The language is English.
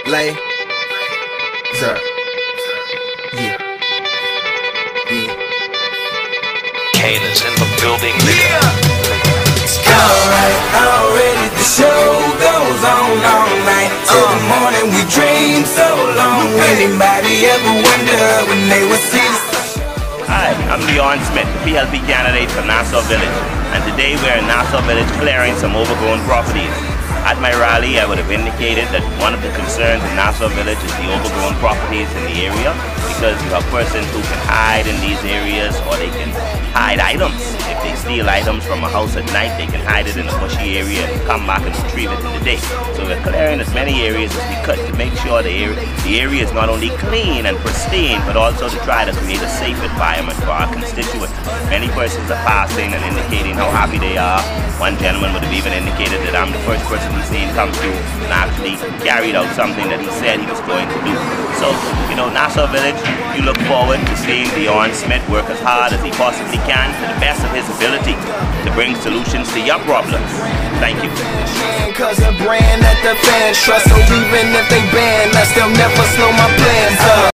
Lay. Sir. Yeah. Yeah. Kane is in the building, nigga. Alright, already the show goes on all night. Till the morning we dream so long. Anybody ever wonder when they would see us? Hi, I'm Leon Smith, the PLP candidate for Nassau Village, and today we're in Nassau Village clearing some overgrown properties. At my rally, I would have indicated that one of the concerns in Nassau Village is the overgrown properties in the area, because you have persons who can hide in these areas, or they can hide items. If they steal items from a house at night, they can hide it in a bushy area and come back and retrieve it in the day. So we're clearing as many areas as we could to make sure the area is not only clean and pristine, but also to try to create a safe environment for our constituents. Many persons are passing and indicating how happy they are. One gentleman would have even indicated that I'm the first person he's seen come through and actually carried out something that he said he was going to do. So, you know, Nassau Village, you look forward to seeing Leon Smith work as hard as he possibly can to the best of his ability to bring solutions to your problems. Thank you. Cause a brand that the fans trust, so even if they ban us, they'll never slow my plans up.